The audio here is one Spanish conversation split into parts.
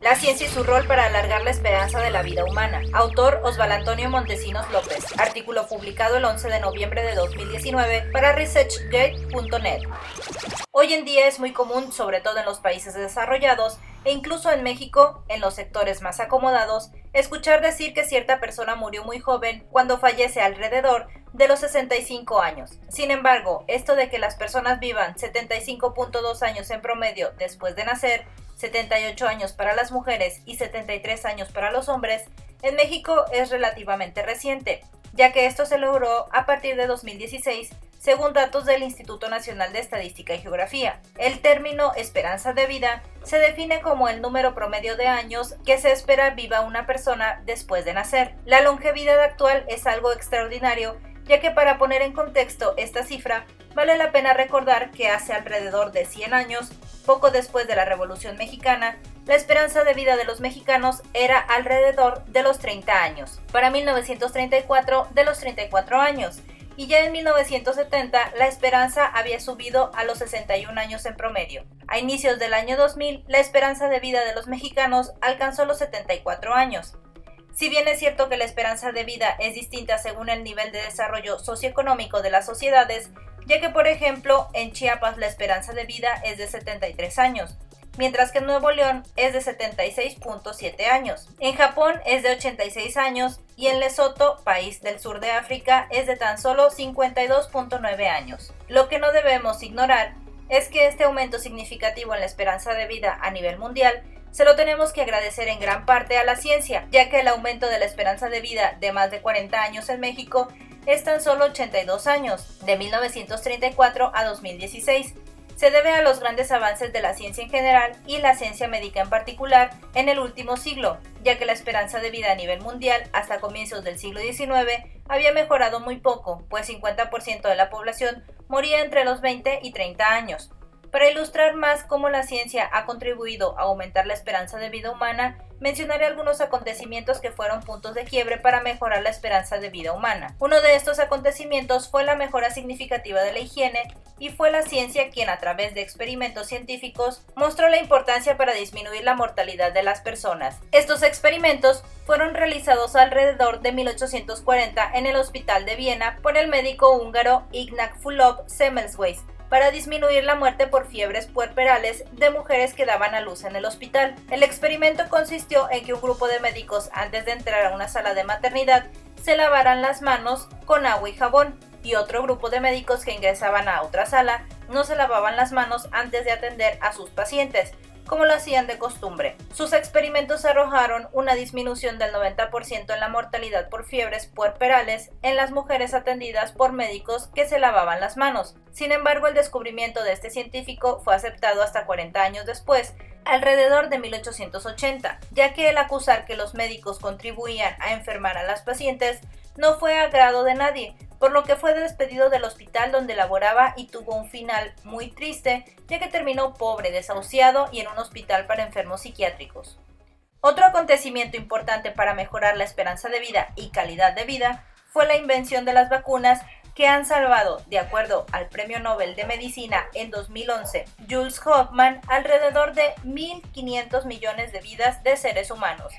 La ciencia y su rol para alargar la esperanza de la vida humana. Autor Osvaldo Antonio Montesinos López. Artículo publicado el 11 de noviembre de 2019 para ResearchGate.net. Hoy en día es muy común, sobre todo en los países desarrollados, e incluso en México, en los sectores más acomodados, escuchar decir que cierta persona murió muy joven cuando fallece alrededor de los 65 años. Sin embargo, esto de que las personas vivan 75.2 años en promedio después de nacer, 78 años para las mujeres y 73 años para los hombres, en México es relativamente reciente, ya que esto se logró a partir de 2016, según datos del Instituto Nacional de Estadística y Geografía. El término esperanza de vida se define como el número promedio de años que se espera viva una persona después de nacer. La longevidad actual es algo extraordinario, ya que para poner en contexto esta cifra, vale la pena recordar que hace alrededor de 100 años, poco después de la Revolución Mexicana, la esperanza de vida de los mexicanos era alrededor de los 30 años. Para 1934, de los 34 años. Y ya en 1970 la esperanza había subido a los 61 años en promedio. A inicios del año 2000, la esperanza de vida de los mexicanos alcanzó los 74 años. Si bien es cierto que la esperanza de vida es distinta según el nivel de desarrollo socioeconómico de las sociedades, ya que por ejemplo en Chiapas la esperanza de vida es de 73 años, mientras que en Nuevo León es de 76.7 años. En Japón es de 86 años y en Lesoto, país del sur de África, es de tan solo 52.9 años. Lo que no debemos ignorar es que este aumento significativo en la esperanza de vida a nivel mundial se lo tenemos que agradecer en gran parte a la ciencia, ya que el aumento de la esperanza de vida de más de 40 años en México es tan solo 82 años, de 1934 a 2016. Se debe a los grandes avances de la ciencia en general y la ciencia médica en particular en el último siglo, ya que la esperanza de vida a nivel mundial hasta comienzos del siglo XIX había mejorado muy poco, pues 50% de la población moría entre los 20 y 30 años. Para ilustrar más cómo la ciencia ha contribuido a aumentar la esperanza de vida humana, mencionaré algunos acontecimientos que fueron puntos de quiebre para mejorar la esperanza de vida humana. Uno de estos acontecimientos fue la mejora significativa de la higiene, y fue la ciencia quien a través de experimentos científicos mostró la importancia para disminuir la mortalidad de las personas. Estos experimentos fueron realizados alrededor de 1840 en el Hospital de Viena por el médico húngaro Ignaz Fülöp Semmelweis, para disminuir la muerte por fiebres puerperales de mujeres que daban a luz en el hospital. El experimento consistió en que un grupo de médicos, antes de entrar a una sala de maternidad, se lavaran las manos con agua y jabón, y otro grupo de médicos que ingresaban a otra sala no se lavaban las manos antes de atender a sus pacientes, como lo hacían de costumbre. Sus experimentos arrojaron una disminución del 90% en la mortalidad por fiebres puerperales en las mujeres atendidas por médicos que se lavaban las manos. Sin embargo, el descubrimiento de este científico fue aceptado hasta 40 años después, alrededor de 1880, ya que el acusar que los médicos contribuían a enfermar a las pacientes no fue agrado de nadie, por lo que fue despedido del hospital donde laboraba y tuvo un final muy triste, ya que terminó pobre, desahuciado y en un hospital para enfermos psiquiátricos. Otro acontecimiento importante para mejorar la esperanza de vida y calidad de vida fue la invención de las vacunas que han salvado, de acuerdo al Premio Nobel de Medicina en 2011, Jules Hoffman, alrededor de 1.500 millones de vidas de seres humanos.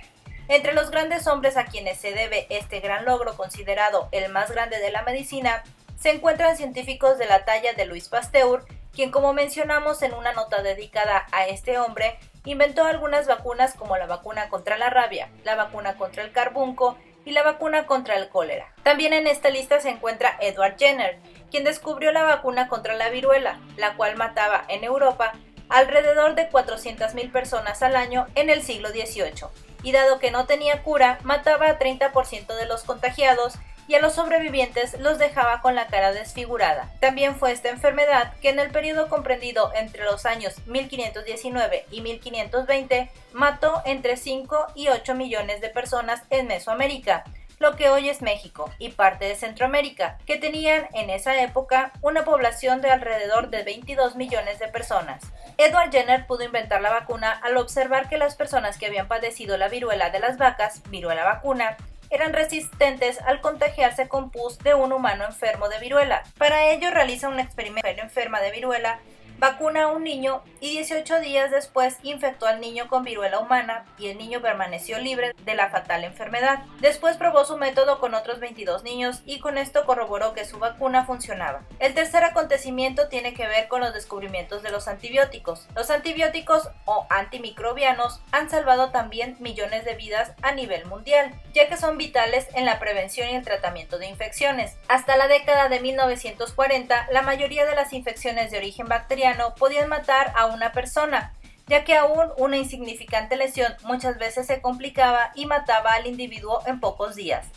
Entre los grandes hombres a quienes se debe este gran logro considerado el más grande de la medicina, se encuentran científicos de la talla de Louis Pasteur, quien, como mencionamos en una nota dedicada a este hombre, inventó algunas vacunas como la vacuna contra la rabia, la vacuna contra el carbunco y la vacuna contra el cólera. También en esta lista se encuentra Edward Jenner, quien descubrió la vacuna contra la viruela, la cual mataba en Europa alrededor de 400.000 personas al año en el siglo XVIII. Y dado que no tenía cura, mataba a 30% de los contagiados y a los sobrevivientes los dejaba con la cara desfigurada. También fue esta enfermedad que en el periodo comprendido entre los años 1519 y 1520 mató entre 5 y 8 millones de personas en Mesoamérica, lo que hoy es México y parte de Centroamérica, que tenían en esa época una población de alrededor de 22 millones de personas. Edward Jenner pudo inventar la vacuna al observar que las personas que habían padecido la viruela de las vacas, viruela vacuna, eran resistentes al contagiarse con pus de un humano enfermo de viruela. Para ello realiza un experimento en enferma de viruela vacuna a un niño y 18 días después infectó al niño con viruela humana y el niño permaneció libre de la fatal enfermedad. Después probó su método con otros 22 niños y con esto corroboró que su vacuna funcionaba. El tercer acontecimiento tiene que ver con los descubrimientos de los antibióticos. Los antibióticos o antimicrobianos han salvado también millones de vidas a nivel mundial, ya que son vitales en la prevención y el tratamiento de infecciones. Hasta la década de 1940, la mayoría de las infecciones de origen bacteriano podían matar a una persona, ya que aún una insignificante lesión muchas veces se complicaba y mataba al individuo en pocos días.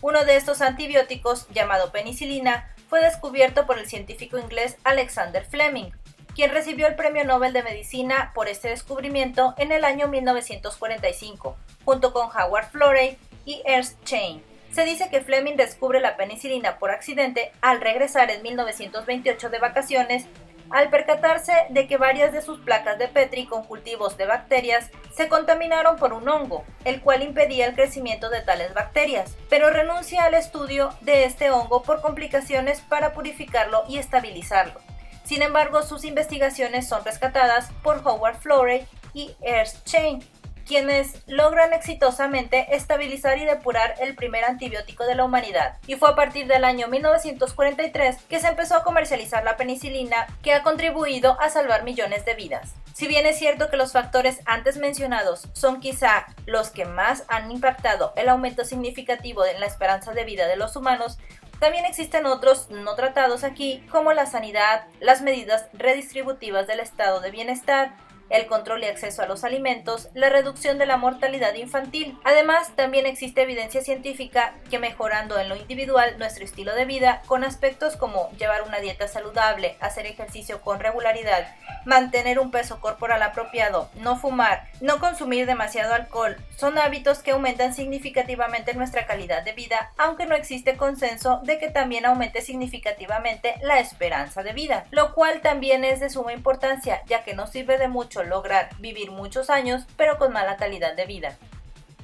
Uno de estos antibióticos, llamado penicilina, fue descubierto por el científico inglés Alexander Fleming, quien recibió el Premio Nobel de Medicina por este descubrimiento en el año 1945, junto con Howard Florey y Ernst Chain. Se dice que Fleming descubre la penicilina por accidente al regresar en 1928 de vacaciones, al percatarse de que varias de sus placas de Petri con cultivos de bacterias se contaminaron por un hongo, el cual impedía el crecimiento de tales bacterias, pero renuncia al estudio de este hongo por complicaciones para purificarlo y estabilizarlo. Sin embargo, sus investigaciones son rescatadas por Howard Florey y Ernst Chain, quienes logran exitosamente estabilizar y depurar el primer antibiótico de la humanidad. Y fue a partir del año 1943 que se empezó a comercializar la penicilina, que ha contribuido a salvar millones de vidas. Si bien es cierto que los factores antes mencionados son quizá los que más han impactado el aumento significativo en la esperanza de vida de los humanos, también existen otros no tratados aquí, como la sanidad, las medidas redistributivas del estado de bienestar, el control y acceso a los alimentos, la reducción de la mortalidad infantil. Además, también existe evidencia científica que mejorando en lo individual nuestro estilo de vida, con aspectos como llevar una dieta saludable, hacer ejercicio con regularidad, mantener un peso corporal apropiado, no fumar, no consumir demasiado alcohol, son hábitos que aumentan significativamente nuestra calidad de vida, aunque no existe consenso de que también aumente significativamente la esperanza de vida, lo cual también es de suma importancia, ya que no sirve de mucho lograr vivir muchos años, pero con mala calidad de vida.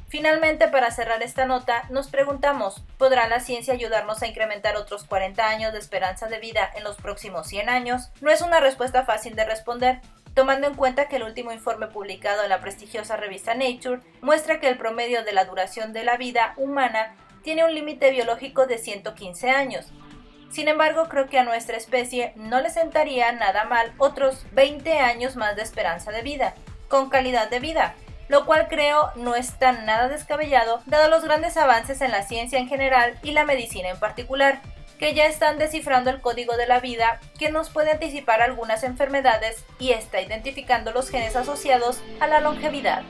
Finalmente, para cerrar esta nota, nos preguntamos, ¿podrá la ciencia ayudarnos a incrementar otros 40 años de esperanza de vida en los próximos 100 años? No es una respuesta fácil de responder, tomando en cuenta que el último informe publicado en la prestigiosa revista Nature muestra que el promedio de la duración de la vida humana tiene un límite biológico de 115 años. Sin embargo, creo que a nuestra especie no le sentaría nada mal otros 20 años más de esperanza de vida, con calidad de vida, lo cual creo no está nada descabellado dado los grandes avances en la ciencia en general y la medicina en particular, que ya están descifrando el código de la vida que nos puede anticipar algunas enfermedades y está identificando los genes asociados a la longevidad.